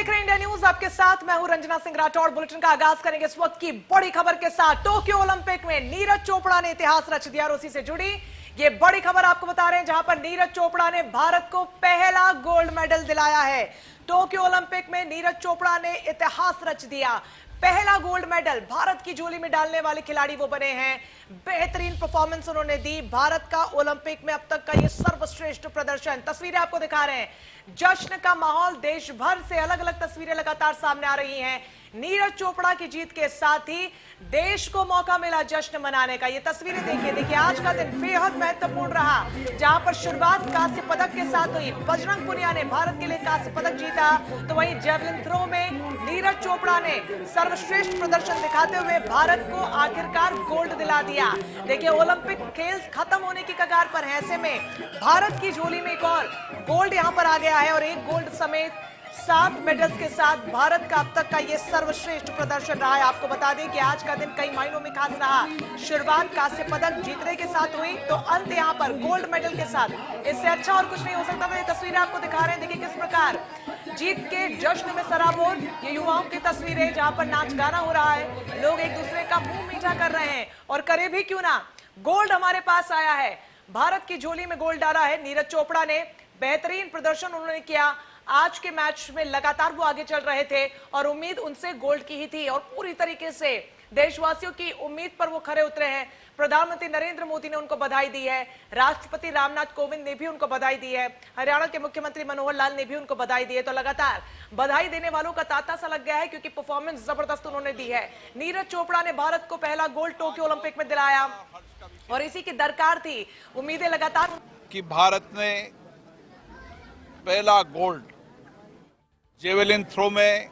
देख रहे हैं इंडिया न्यूज, आपके साथ मैं हूं रंजना सिंह राठौड़। बुलेटिन का आगाज करेंगे इस वक्त की बड़ी खबर के साथ। टोक्यो ओलंपिक में नीरज चोपड़ा ने इतिहास रच दिया और उसी से जुड़ी ये बड़ी खबर आपको बता रहे हैं, जहां पर नीरज चोपड़ा ने भारत को पहला गोल्ड मेडल दिलाया है। टोक्यो ओलंपिक में नीरज चोपड़ा ने इतिहास रच दिया, पहला गोल्ड मेडल भारत की झोली में डालने वाले खिलाड़ी वो बने हैं। बेहतरीन परफॉर्मेंस उन्होंने दी, भारत का ओलंपिक में अब तक का ये सर्वश्रेष्ठ प्रदर्शन। तस्वीरें आपको दिखा रहे हैं, जश्न का माहौल, देश भर से अलग अलग तस्वीरें लगातार सामने आ रही हैं। नीरज चोपड़ा की जीत के साथ ही देश को मौका मिला जश्न मनाने का। ये तस्वीरें देखिए, आज का दिन बेहद महत्वपूर्ण रहा, जहां पर शुरुआत कांस्य पदक के साथ हुई। बजरंग पुनिया ने भारत के लिए कांस्य पदक जीता, तो वहीं जेवलिन थ्रो में नीरज चोपड़ा ने सर्वश्रेष्ठ प्रदर्शन दिखाते हुए भारत को आखिरकार गोल्ड दिला दिया। देखिए, ओलंपिक खेल खत्म होने की कगार पर है, ऐसे में भारत की झोली में एक और गोल्ड यहां पर आ गया है और एक गोल्ड समेत 7 मेडल्स के साथ भारत का अब तक का यह सर्वश्रेष्ठ प्रदर्शन रहा है। आपको बता दें कि आज का दिन कई मायनों में खास रहा। शुरुआत कांस्य पदक जीतने के साथ हुई, तो अंत यहां पर गोल्ड मेडल के साथ। इससे अच्छा और कुछ नहीं हो सकता था। ये तस्वीरें आपको दिखा रहे हैं, देखिए किस प्रकार जीत के जश्न में सराबोर ये युवाओं की तस्वीरें, जहां पर नाच गाना हो रहा है, लोग एक दूसरे का मुंह मीठा कर रहे हैं। और करे भी क्यों ना, गोल्ड हमारे पास आया है, भारत की झोली में गोल्ड डाला है नीरज चोपड़ा ने। बेहतरीन प्रदर्शन उन्होंने किया। आज के मैच में लगातार वो आगे चल रहे थे और उम्मीद उनसे गोल्ड की ही थी, और पूरी तरीके से देशवासियों की उम्मीद पर वो खरे उतरे हैं। प्रधानमंत्री नरेंद्र मोदी ने उनको बधाई दी है, राष्ट्रपति रामनाथ कोविंद ने भी उनको बधाई दी है, हरियाणा के मुख्यमंत्री मनोहर लाल ने भी उनको बधाई दी है। तो लगातार बधाई देने वालों का तांता सा लग गया है, क्योंकि परफॉर्मेंस जबरदस्त उन्होंने दी है। नीरज चोपड़ा ने भारत को पहला गोल्ड टोक्यो ओलंपिक में दिलाया और इसी की दरकार थी। उम्मीदें लगातार कि भारत ने पहला गोल्ड जेवलिन थ्रो में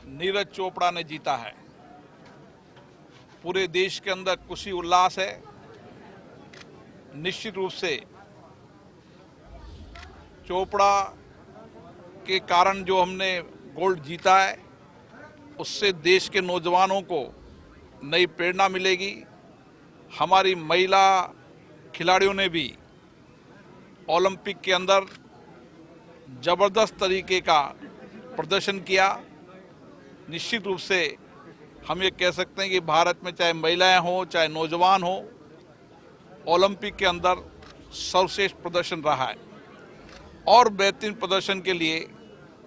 नीरज चोपड़ा ने जीता है। पूरे देश के अंदर खुशी उल्लास है। निश्चित रूप से चोपड़ा के कारण जो हमने गोल्ड जीता है, उससे देश के नौजवानों को नई प्रेरणा मिलेगी। हमारी महिला खिलाड़ियों ने भी ओलंपिक के अंदर जबरदस्त तरीके का प्रदर्शन किया। निश्चित रूप से हम ये कह सकते हैं कि भारत में चाहे महिलाएं हों चाहे नौजवान हों, ओलंपिक के अंदर सर्वश्रेष्ठ प्रदर्शन रहा है। और बेहतरीन प्रदर्शन के लिए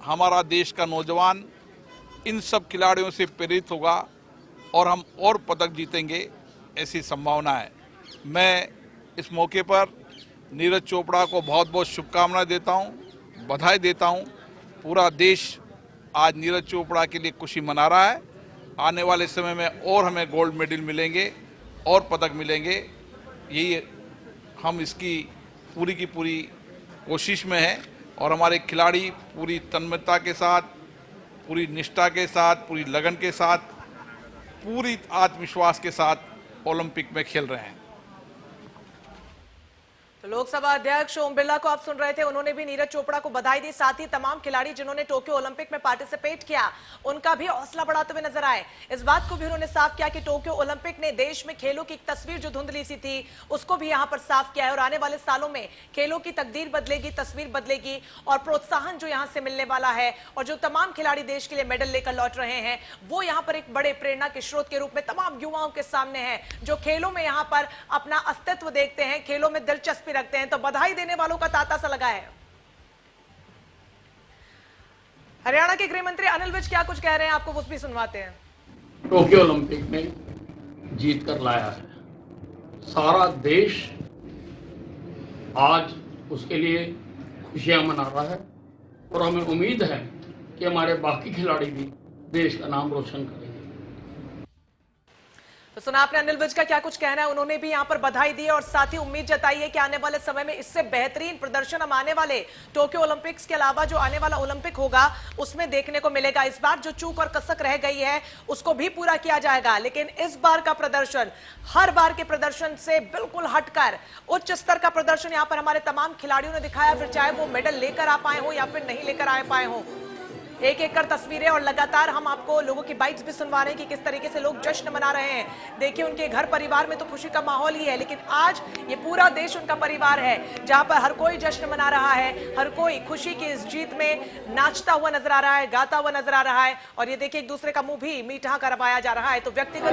हमारा देश का नौजवान इन सब खिलाड़ियों से प्रेरित होगा और हम और पदक जीतेंगे, ऐसी संभावना है। मैं इस मौके पर नीरज चोपड़ा को बहुत बहुत शुभकामनाएं देता हूं, बधाई देता हूं। पूरा देश आज नीरज चोपड़ा के लिए खुशी मना रहा है। आने वाले समय में और हमें गोल्ड मेडल मिलेंगे और पदक मिलेंगे, यही हम इसकी पूरी की पूरी कोशिश में हैं। और हमारे खिलाड़ी पूरी तन्मयता के साथ, पूरी निष्ठा के साथ, पूरी लगन के साथ, पूरी आत्मविश्वास के साथ ओलंपिक में खेल रहे हैं। तो लोकसभा अध्यक्ष ओम बिरला को आप सुन रहे थे, उन्होंने भी नीरज चोपड़ा को बधाई दी। साथ ही तमाम खिलाड़ी जिन्होंने टोक्यो ओलंपिक में पार्टिसिपेट किया, उनका भी हौसला बढ़ाते हुए नजर आए। इस बात को भी उन्होंने साफ किया कि टोक्यो ओलंपिक ने देश में खेलों की एक तस्वीर जो धुंधली सी थी, उसको भी यहां पर साफ किया है। और आने वाले सालों में खेलों की तकदीर बदलेगी, तस्वीर बदलेगी, और प्रोत्साहन जो यहां से मिलने वाला है, और जो तमाम खिलाड़ी देश के लिए मेडल लेकर लौट रहे हैं, वो यहां पर एक बड़े प्रेरणा के स्रोत के रूप में तमाम युवाओं के सामने है, जो खेलों में यहां पर अपना अस्तित्व देखते हैं, खेलों में दिलचस्पी रखते हैं। तो बधाई देने वालों का तांता सा लगा है। हरियाणा के गृह मंत्री अनिल विज क्या कुछ कह रहे हैं, आपको वो भी सुनवाते हैं। टोक्यो ओलंपिक में जीत कर लाया है, सारा देश आज उसके लिए खुशियां मना रहा है और हमें उम्मीद है कि हमारे बाकी खिलाड़ी भी देश का नाम रोशन करेंगे। तो सुना आपने अनिल विज का क्या कुछ कहना है। उन्होंने भी यहां पर बधाई दी और साथ ही उम्मीद जताई है कि आने वाले समय में इससे बेहतरीन प्रदर्शन हम आने वाले टोक्यो ओलंपिक्स के अलावा जो आने वाला ओलंपिक होगा उसमें देखने को मिलेगा। इस बार जो चूक और कसक रह गई है उसको भी पूरा किया जाएगा, लेकिन इस बार का प्रदर्शन हर बार के प्रदर्शन से बिल्कुल हटकर उच्च स्तर का प्रदर्शन यहां पर हमारे तमाम खिलाड़ियों ने दिखाया, फिर चाहे वो मेडल लेकर आ पाए हो या फिर नहीं लेकर आ पाए हो। एक एक कर तस्वीरें और लगातार हम आपको लोगों की बाइट्स भी सुनवा रहे हैं कि किस तरीके से लोग जश्न मना रहे हैं। देखिए उनके घर परिवार में तो खुशी का माहौल ही है, लेकिन आज ये पूरा देश उनका परिवार है, जहां पर हर कोई जश्न मना रहा है, हर कोई खुशी की इस जीत में नाचता हुआ नजर आ रहा है, गाता हुआ नजर आ रहा है। और ये देखिए एक दूसरे का मुंह भी मीठा करवाया जा रहा है। तो व्यक्तिगत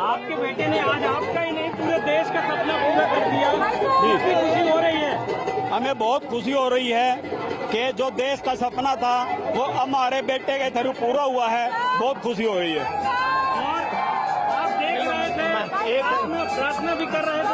आपके बेटे ने आज आपका ही नहीं पूरे देश का सपना पूरा कर दिया। कितनी खुशी हो रही है? हमें बहुत खुशी हो रही है कि जो देश का सपना था वो हमारे बेटे के थ्रू पूरा हुआ है। बहुत खुशी हो रही है। और आप देख रहे थे, एक में प्रार्थना भी कर रहे थे।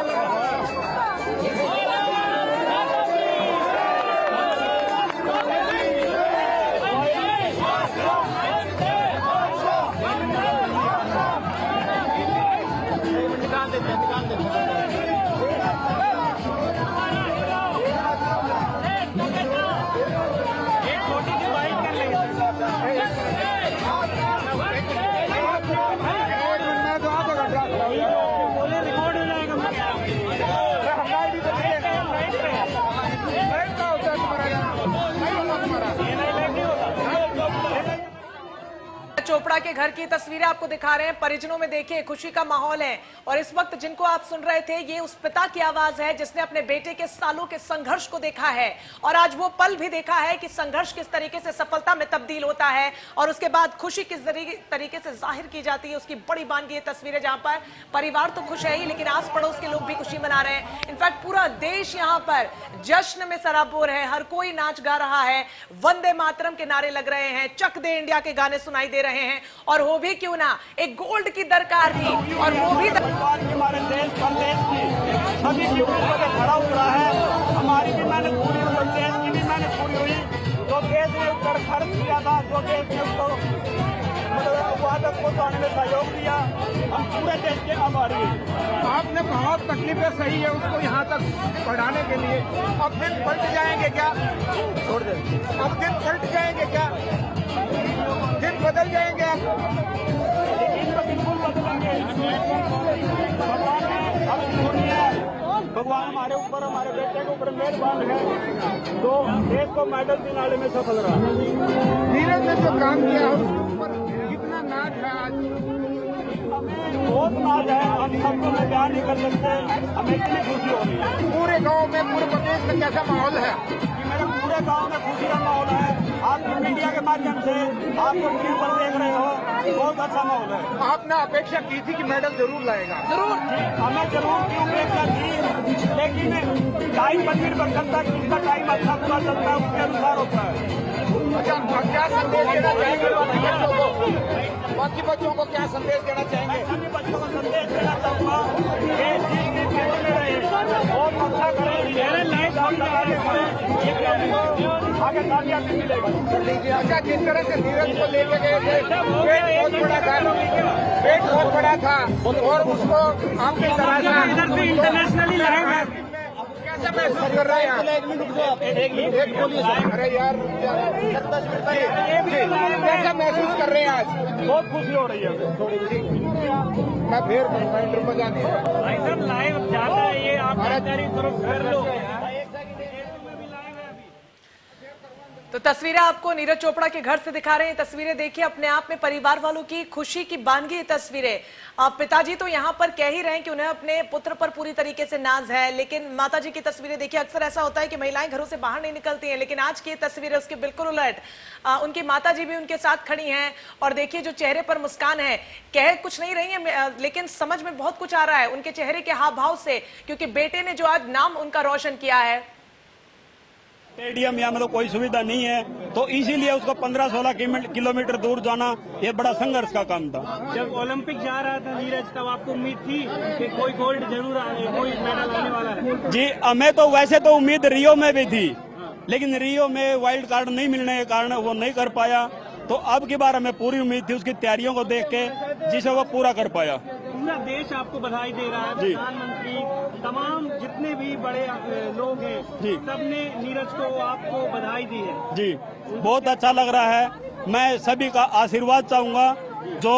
चोपड़ा के घर की तस्वीरें आपको दिखा रहे हैं। परिजनों में देखिए खुशी का माहौल है। और इस वक्त जिनको आप सुन रहे थे, ये उस पिता की आवाज है जिसने अपने बेटे के सालों के संघर्ष को देखा है और आज वो पल भी देखा है कि संघर्ष किस तरीके से सफलता में तब्दील होता है और उसके बाद खुशी किस तरीके से जाहिर की जाती है। उसकी बड़ी बान की ये तस्वीरें जहां पर परिवार तो खुश है ही, लेकिन आस पड़ोस के लोग भी खुशी मना रहे हैं। इनफैक्ट पूरा देश यहाँ पर जश्न में सराबोर है। हर कोई नाच गा रहा है, वंदे मातरम के नारे लग रहे हैं, चक दे इंडिया के गाने सुनाई दे रहे हैं। और वो भी क्यों ना, एक गोल्ड की दरकार थी और वो भी हमारे देश परदेश की सभी की ऊपर से खड़ा उतरा है। हमारी भी मेहनत पूरी हुई, देश की भी मेहनत पूरी हुई। जो देश ने ऊपर खर्च किया था, जो देश ने उसको वादक को आने में सहयोग दिया, हम पूरे देश के आभारी हैं। आपने बहुत तकलीफें सही है उसको यहाँ तक पढ़ाने के लिए। अब दिन पलट जाएंगे क्या? छोड़ दे। अब दिन पलट जाएंगे क्या? दिन बदल जाएंगे? भगवान हमारे ऊपर, हमारे बेटे के ऊपर मेहरबान है, तो देश को मेडल दिलाने में सफल रहा। नीरज ने जो काम किया उसके ऊपर कितना नाच है आज? हमें बहुत नाच है, हम सबको में बयान नहीं कर सकते। हमें इतनी खुशी हो रही है। पूरे गांव में, पूरे प्रदेश में कैसा माहौल है? मेरे पूरे गांव में खुशी का माहौल है। आपकी मीडिया के माध्यम से आपको टीवी पर देख रहे हो, बहुत अच्छा माहौल है। आपने अपेक्षा की थी कि मेडल जरूर लाएगा? जरूर, हमें जरूर की अपेक्षा थी, लेकिन टाइम पर निर्भर करता है। किसका टाइम अच्छा पूरा चलता है उसके अनुसार होता है। अच्छा, क्या संदेश देना चाहेंगे बाकी बच्चों को? बाकी बच्चों को क्या संदेश देना चाहेंगे? सभी बच्चों को संदेश देना चाहूँगा बहुत अच्छा करें, आगे कामयाबी मिलेगी। अच्छा, जिस तरह से नीरज को लेके गए थे, पेट बहुत बड़ा था, पेट बहुत बड़ा था और उसको आपके तरह से इंटरनेशनली लाएगा। कैसे महसूस कर रहे हैं? एक पुलिस, अरे यार कैसा महसूस कर रहे हैं आज? बहुत खुशी हो रही है। मैं फिर इंटरव्यू बजा दिया। भाई साहब लाइव जाता है ये, आप तरफ कर लो। तो तस्वीरें आपको नीरज चोपड़ा के घर से दिखा रहे हैं। तस्वीरें देखिए, अपने आप में परिवार वालों की खुशी की बानगी तस्वीरें। पिताजी तो यहाँ पर कह ही रहे हैं कि उन्हें अपने पुत्र पर पूरी तरीके से नाज है, लेकिन माताजी की तस्वीरें देखिए। अक्सर ऐसा होता है कि महिलाएं घरों से बाहर नहीं निकलती हैं, लेकिन आज की तस्वीरें उसके बिल्कुल उलट। उनकी माताजी भी उनके साथ खड़ी हैं और देखिए जो चेहरे पर मुस्कान है, कह कुछ नहीं रही है, लेकिन समझ में बहुत कुछ आ रहा है उनके चेहरे के हाव भाव से, क्योंकि बेटे ने जो आज नाम उनका रोशन किया है। स्टेडियम या मतलब कोई सुविधा नहीं है, तो इसीलिए उसको 15-16 किलोमीटर दूर जाना ये बड़ा संघर्ष का काम था। जब ओलंपिक जा रहा था नीरज, तब आपको उम्मीद थी कि कोई गोल्ड जरूर आने, कोई मेडल आने वाला है? जी, हमें तो वैसे तो उम्मीद रियो में भी थी, लेकिन रियो में वाइल्ड कार्ड नहीं मिलने के कारण वो नहीं कर पाया। तो अब की बार हमें पूरी उम्मीद थी उसकी तैयारियों को देख के, जिसे वो पूरा कर पाया। पूरा देश आपको बधाई दे रहा है। प्रधानमंत्री तमाम जितने भी बड़े लोग हैं सबने नीरज को आपको बधाई दी है। जी, बहुत अच्छा लग रहा है। मैं सभी का आशीर्वाद चाहूंगा जो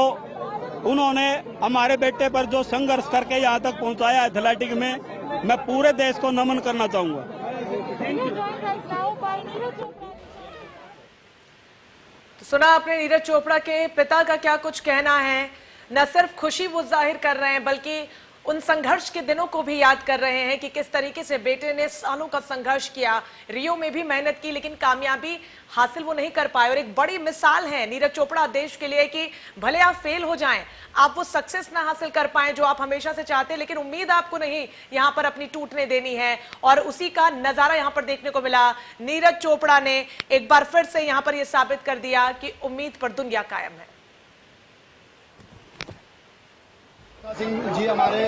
उन्होंने हमारे बेटे पर जो संघर्ष करके यहाँ तक पहुँचाया एथलेटिक में, मैं पूरे देश को नमन करना चाहूंगा। तो सुना आपने नीरज चोपड़ा के पिता का क्या कुछ कहना है। न सिर्फ खुशी वो जाहिर कर रहे हैं बल्कि उन संघर्ष के दिनों को भी याद कर रहे हैं कि किस तरीके से बेटे ने सालों का संघर्ष किया, रियो में भी मेहनत की लेकिन कामयाबी हासिल वो नहीं कर पाए। और एक बड़ी मिसाल है नीरज चोपड़ा देश के लिए कि भले आप फेल हो जाएं, आप वो सक्सेस ना हासिल कर पाएं जो आप हमेशा से चाहते हैं, लेकिन उम्मीद आपको नहीं यहां पर अपनी टूटने देनी है। और उसी का नजारा यहां पर देखने को मिला। नीरज चोपड़ा ने एक बार फिर से यहां पर यह साबित कर दिया कि उम्मीद पर दुनिया कायम है। सिंह जी हमारे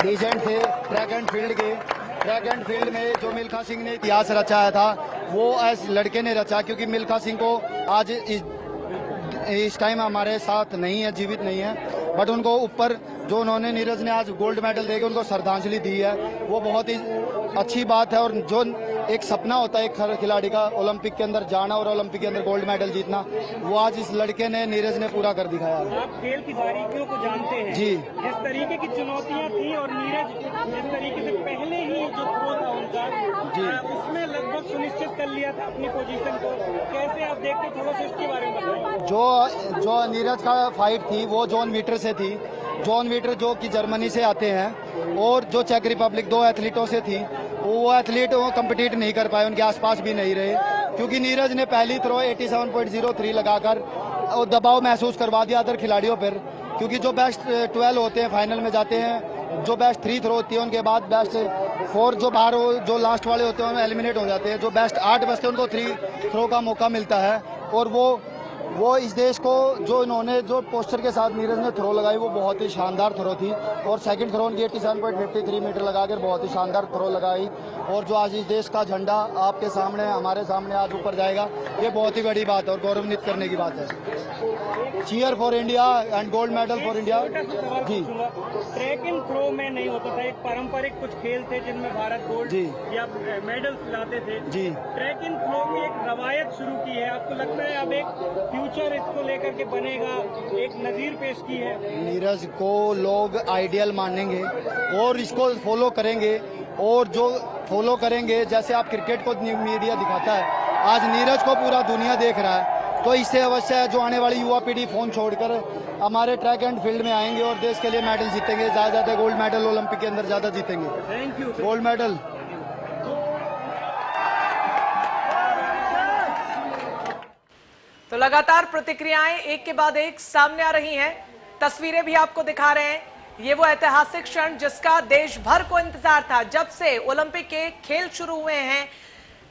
लीजेंड थे ट्रैक एंड फील्ड के। ट्रैक एंड फील्ड में जो मिल्खा सिंह ने इतिहास रचाया था वो इस लड़के ने रचा, क्योंकि मिल्खा सिंह को आज इस टाइम हमारे साथ नहीं है, जीवित नहीं है, बट उनको ऊपर जो उन्होंने नीरज ने आज गोल्ड मेडल देके उनको श्रद्धांजलि दी है, वो बहुत ही अच्छी बात है। और जो एक सपना होता है एक खिलाड़ी का ओलंपिक के अंदर जाना और ओलंपिक के अंदर गोल्ड मेडल जीतना, वो आज इस लड़के ने नीरज ने पूरा कर दिखाया। आप खेल की बारीकियों को जानते हैं जी, जिस तरीके की चुनौतियां थी और नीरज जिस तरीके से पहले ही जो थ्रो था उनका जी, उसमें लगभग सुनिश्चित कर लिया था अपनी पोजीशन को, कैसे आप देखते थोड़ा सा इसके बारे में बताइए। जो नीरज का फाइट थी वो जॉन वीटर से थी। जॉन वीटर जो कि जर्मनी से आते हैं और जो चेक रिपब्लिक, दो एथलीटों से थी। वो एथलीट वो कम्पिटिट नहीं कर पाए, उनके आसपास भी नहीं रहे, क्योंकि नीरज ने पहली थ्रो 87.03 लगाकर दबाव महसूस करवा दिया अदर खिलाड़ियों पर, क्योंकि जो बेस्ट 12 होते हैं फाइनल में जाते हैं, जो बेस्ट 3 थ्रो होती है उनके बाद बेस्ट 4 जो बाहर जो लास्ट वाले होते हैं एलिमिनेट हो जाते हैं। जो बेस्ट 8 बचते हैं उनको 3 थ्रो का मौका मिलता है। और वो इस देश को जो इन्होंने जो पोस्टर के साथ नीरज ने थ्रो लगाई वो बहुत ही शानदार थ्रो थी। और सेकंड थ्रो उनकी 87.53 मीटर लगाकर बहुत ही शानदार थ्रो लगाई। और जो आज इस देश का झंडा आपके सामने हमारे सामने आज ऊपर जाएगा, ये बहुत ही बड़ी बात है और गौरवान्वित करने की बात है। Cheer for India and gold medal for India. जी, ट्रैक एंड थ्रो में नहीं होता था, एक पारंपरिक कुछ खेल थे जिनमें भारत गोल्ड या मेडल लाते थे। जी, ट्रैक एंड थ्रो की एक रवायत शुरू की है, आपको लगता है अब एक फ्यूचर इसको लेकर के बनेगा, एक नजीर पेश की है? नीरज को लोग आइडियल मानेंगे और इसको फॉलो करेंगे। और जो फॉलो करेंगे, जैसे आप क्रिकेट को मीडिया दिखाता है, आज नीरज को पूरा दुनिया देख रहा है, तो इससे अवश्य है जो आने वाली युवा पीढ़ी फोन छोड़कर हमारे ट्रैक एंड फील्ड में आएंगे और देश के लिए मेडल जीतेंगे, ज्यादा गोल्ड मेडल ओलंपिक के अंदर ज्यादा जीतेंगे। Thank you. Gold medal. तो लगातार प्रतिक्रियाएं एक के बाद एक सामने आ रही हैं, तस्वीरें भी आपको दिखा रहे हैं। ये वो ऐतिहासिक क्षण जिसका देश भर को इंतजार था। जब से ओलंपिक के खेल शुरू हुए हैं,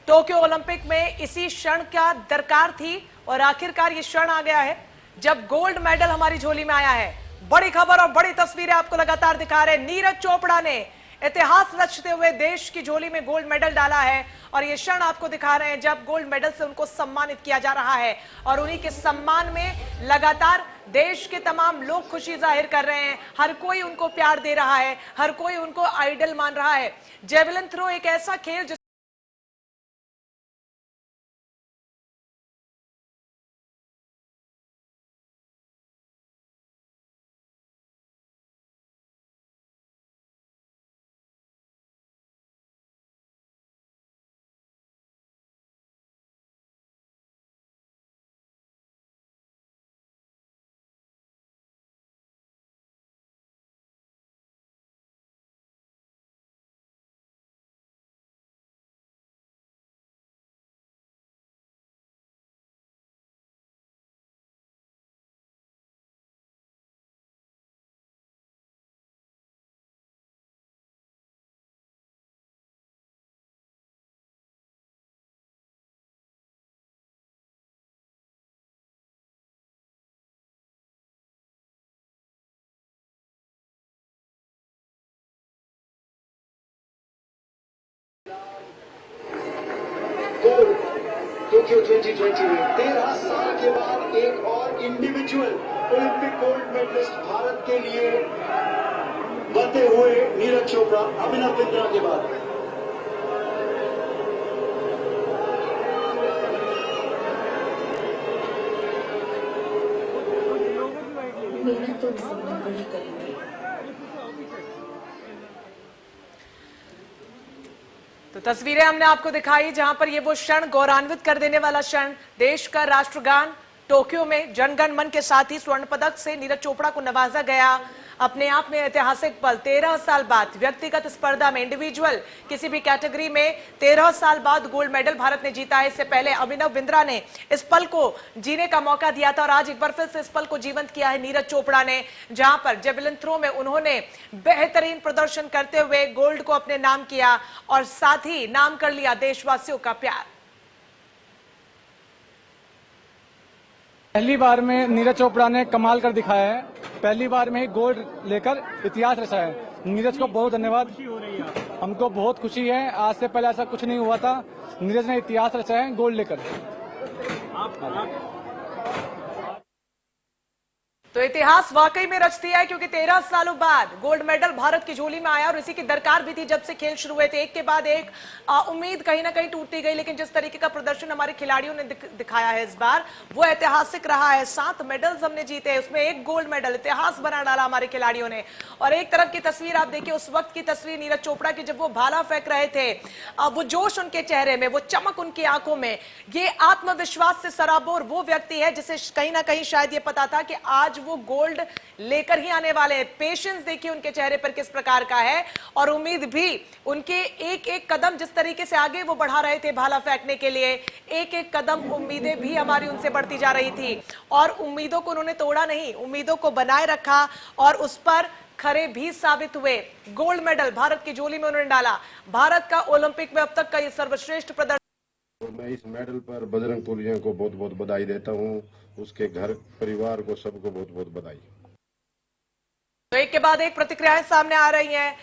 टोक्यो ओलंपिक में इसी क्षण का दरकार थी और आखिरकार ये क्षण आ गया है जब गोल्ड मेडल हमारी झोली में आया है। बड़ी खबर और बड़ी तस्वीरें आपको लगातार दिखा रहे हैं। नीरज चोपड़ा ने इतिहास रचते हुए देश की झोली में गोल्ड मेडल डाला है और ये क्षण आपको दिखा रहे हैं जब गोल्ड मेडल से उनको सम्मानित किया जा रहा है। और उन्हीं के सम्मान में लगातार देश के तमाम लोग खुशी जाहिर कर रहे हैं, हर कोई उनको प्यार दे रहा है, हर कोई उनको आइडल मान रहा है। जेवलिन थ्रो एक ऐसा खेल टोक्यो 2020 में 13 साल के बाद एक और individual Olympic gold medalist Bharat के लिए बढ़ते हुए नीरज चोपड़ा अभिनव बिंद्रा के बाद। मेहनत तो बड़ी करेंगे। तो तस्वीरें हमने आपको दिखाई जहां पर ये वो क्षण गौरवान्वित कर देने वाला क्षण, देश का राष्ट्रगान टोक्यो में जनगण मन के साथ ही स्वर्ण पदक से नीरज चोपड़ा को नवाजा गया। अपने आप में ऐतिहासिक पल, 13 साल बाद व्यक्तिगत स्पर्धा में इंडिविजुअल किसी भी कैटेगरी में 13 साल बाद गोल्ड मेडल भारत ने जीता है। इससे पहले अभिनव बिंद्रा ने इस पल को जीने का मौका दिया था और आज एक बार फिर से इस पल को जीवंत किया है नीरज चोपड़ा ने, जहां पर जेवलिन थ्रो में उन्होंने बेहतरीन प्रदर्शन करते हुए गोल्ड को अपने नाम किया और साथ ही नाम कर लिया देशवासियों का प्यार। पहली बार में नीरज चोपड़ा ने कमाल कर दिखाया है, पहली बार में ही गोल्ड लेकर इतिहास रचा है। नीरज को बहुत धन्यवाद, हमको बहुत खुशी है। आज से पहले ऐसा कुछ नहीं हुआ था, नीरज ने इतिहास रचा है गोल्ड लेकर। तो इतिहास वाकई में रच दिया है क्योंकि 13 सालों बाद गोल्ड मेडल भारत की झोली में आया और इसी की दरकार भी थी जब से खेल शुरू हुए थे। एक के बाद एक उम्मीद कहीं ना कहीं टूटती गई, लेकिन जिस तरीके का प्रदर्शन हमारे खिलाड़ियों ने दिखाया है इस बार वो ऐतिहासिक रहा है। 7 मेडल्स हमने जीते, उसमें 1 गोल्ड मेडल, इतिहास बना डाला हमारे खिलाड़ियों ने। और एक तरफ की तस्वीर आप देखिए, उस वक्त की तस्वीर नीरज चोपड़ा की जब वो भाला फेंक रहे थे, वो जोश उनके चेहरे में, वो चमक उनकी आंखों में, ये आत्मविश्वास से सराबोर वो व्यक्ति है जिसे कहीं ना कहीं शायद ये पता था कि आज वो गोल्ड लेकर ही आने वाले हैं। पेशेंस देखिए उनके चेहरे पर किस प्रकार का है और उम्मीद भी उनके एक एक कदम जिस तरीके से आगे वो बढ़ा रहे थे भाला फेंकने के लिए, एक एक कदम उम्मीदें भी हमारी उनसे बढ़ती जा रही थी और उम्मीदों को उन्होंने तोड़ा नहीं, उम्मीदों को बनाए रखा और उस पर खरे भी साबित हुए। गोल्ड मेडल भारत की झोली में उन्होंने डाला। भारत का ओलंपिक में अब तक का ये सर्वश्रेष्ठ प्रदर्शन। मैं इस मेडल पर बजरंग पुनिया को बहुत बहुत बधाई देता हूं, उसके घर परिवार को सबको बहुत बहुत बधाई। तो एक के बाद एक प्रतिक्रियाएं सामने आ रही हैं।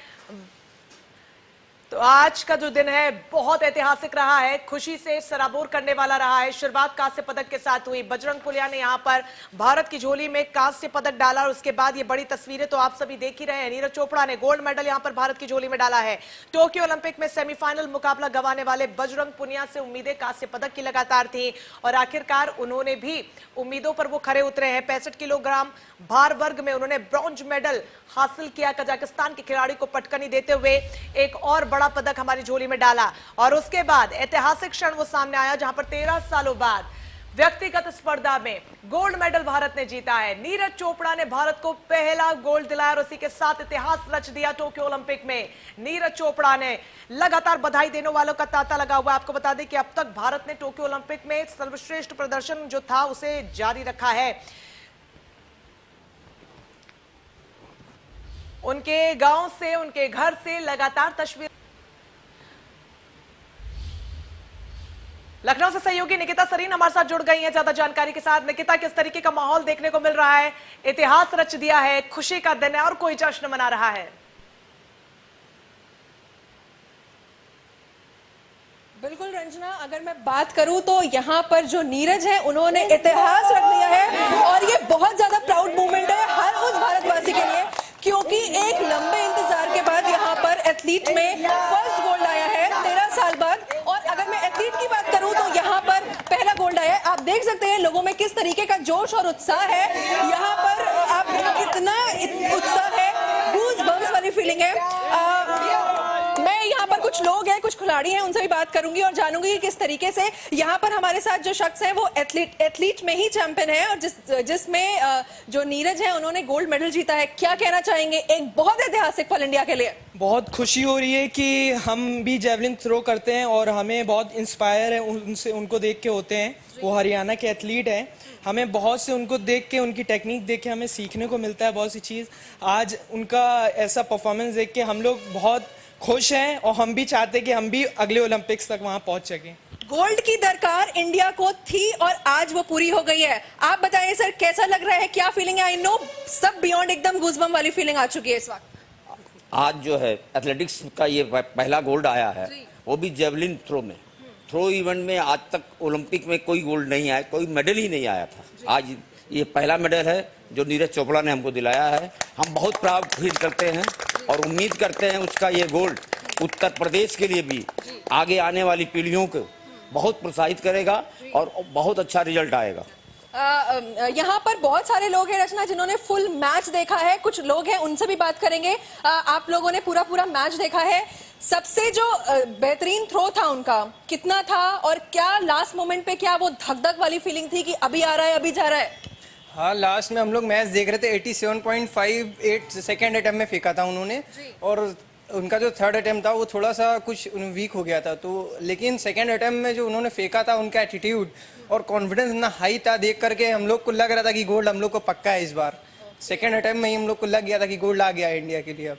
तो आज का जो दिन है बहुत ऐतिहासिक रहा है, खुशी से सराबोर करने वाला रहा है। शुरुआत कांस्य पदक के साथ हुई, बजरंग पुनिया ने यहां पर भारत की झोली में कांस्य पदक डाला और उसके बाद ये बड़ी तस्वीरें तो आप सभी देख ही रहे हैं। नीरज चोपड़ा ने गोल्ड मेडल यहां पर भारत की झोली में डाला है। टोक्यो ओलंपिक में सेमीफाइनल मुकाबला गंवाने वाले बजरंग पुनिया से उम्मीदें कांस्य पदक की लगातार थी और आखिरकार उन्होंने भी उम्मीदों पर वो खरे उतरे हैं। 65 किलोग्राम भार वर्ग में उन्होंने ब्रॉन्ज मेडल हासिल किया, कजाकिस्तान के खिलाड़ी को पटकनी देते हुए एक और बड़ा पदक हमारी झोली में डाला। और उसके बाद ऐतिहासिक क्षण वो सामने आया जहां पर 13 सालों बाद व्यक्तिगत स्पर्धा में गोल्ड मेडल भारत ने जीता है। नीरज चोपड़ा ने भारत को पहला गोल्ड दिलाया और उसी के साथ इतिहास रच दिया टोक्यो ओलंपिक में। नीरज चोपड़ा ने लगातार बधाई देने वालों का तांता लगा हुआ है। आपको बता दें कि अब तक भारत ने टोक्यो ओलंपिक में सर्वश्रेष्ठ प्रदर्शन जो था उसे जारी रखा है। उनके गांव से, उनके घर से लगातार तस्वीर। लखनऊ से सहयोगी निकिता सरीन हमारे साथ जुड़ गई हैं ज्यादा जानकारी के साथ। निकिता, किस तरीके का माहौल देखने को मिल रहा है? इतिहास रच दिया है, खुशी का दिन है और कोई जश्न मना रहा है। बिल्कुल रंजना, अगर मैं बात करूं तो यहाँ पर जो नीरज है उन्होंने इतिहास रख दिया है और ये बहुत ज्यादा प्राउड मोमेंट है हर उस भारतवासी के लिए, क्योंकि एक लंबे इंतजार के बाद यहाँ पर एथलीट में फर्स्ट गोल्ड आया है 13 साल बाद। और अगर मैं एथलीट की बात करूं तो यहाँ पर पहला गोल्ड आया है। आप देख सकते हैं लोगों में किस तरीके का जोश और उत्साह है, यहाँ पर आप कितना उत्साह है, गूज़ बम्स वाली फीलिंग है। मैं यहाँ पर कुछ लोग हैं, कुछ खिलाड़ी हैं, उनसे भी बात करूंगी और जानूंगी कि किस तरीके से यहाँ पर हमारे साथ जो शख्स है वो एथलीट में ही चैंपियन है और जिसमें जो नीरज है उन्होंने गोल्ड मेडल जीता है। क्या कहना चाहेंगे? एक बहुत ऐतिहासिक पल इंडिया के लिए। बहुत खुशी हो रही है कि हम भी जेवलिन थ्रो करते हैं और हमें बहुत इंस्पायर है उनको देख के होते हैं। वो हरियाणा के एथलीट हैं, हमें बहुत से उनको देख के, उनकी टेक्निक देख के हमें सीखने को मिलता है बहुत सी चीज़। आज उनका ऐसा परफॉर्मेंस देख के हम लोग बहुत खुश हैं और हम भी चाहते हैं कि हम भी अगले ओलंपिक्स तक वहां पहुंच सकें। गोल्ड की दरकार इंडिया को थी और आज वो पूरी हो गई है। आप बताइए सर, कैसा लग रहा है, क्या फीलिंग है? आई नो सब बियॉन्ड एकदम गूज़बम्प वाली फीलिंग आ चुकी है इस वक्त। आज जो है एथलेटिक्स का ये पहला गोल्ड आया है, वो भी जेवलिन थ्रो में। थ्रो इवेंट में आज तक ओलंपिक में कोई गोल्ड नहीं आया, कोई मेडल ही नहीं आया था। आज ये पहला मेडल है जो नीरज चोपड़ा ने हमको दिलाया है। हम बहुत प्राउड फील करते हैं और उम्मीद करते हैं उसका ये गोल्ड उत्तर प्रदेश के लिए भी आगे आने वाली पीढ़ियों को बहुत प्रोत्साहित करेगा और बहुत अच्छा रिजल्ट आएगा। यहाँ पर बहुत सारे लोग हैं रचना जिन्होंने फुल मैच देखा है, कुछ लोग हैं उनसे भी बात करेंगे। आप लोगों ने पूरा मैच देखा है, सबसे जो बेहतरीन थ्रो था उनका कितना था और क्या लास्ट मोमेंट पे क्या वो धक-धक वाली फीलिंग थी कि अभी आ रहा है अभी जा रहा है? हाँ, लास्ट में हम लोग मैच देख रहे थे, 87.58 सेकेंड अटेम्प्ट में फेंका था उन्होंने और उनका जो थर्ड अटेम्प्ट था वो थोड़ा सा कुछ वीक हो गया था, तो लेकिन सेकेंड अटेम्प्ट में जो उन्होंने फेंका था उनका एटीट्यूड और कॉन्फिडेंस इतना हाई था, देख करके हम लोग को लग रहा था कि गोल्ड हम लोग को पक्का है इस बार। सेकेंड अटेम्प्ट में ही हम लोग को लग गया था कि गोल्ड आ गया इंडिया के लिए अब।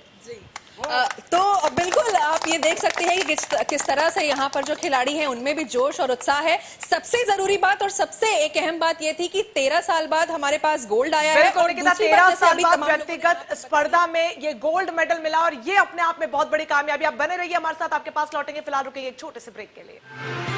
तो बिल्कुल आप ये देख सकते हैं कि किस तरह से यहाँ पर जो खिलाड़ी हैं उनमें भी जोश और उत्साह है। सबसे जरूरी बात और सबसे एक अहम बात ये थी कि 13 साल बाद हमारे पास गोल्ड आया है और 13 साल बाद व्यक्तिगत स्पर्धा में ये गोल्ड मेडल मिला और ये अपने आप में बहुत बड़ी कामयाबी। आप बने रहिए हमारे साथ, आपके पास लौटेंगे, फिलहाल रुकेंगे एक छोटे से ब्रेक के लिए।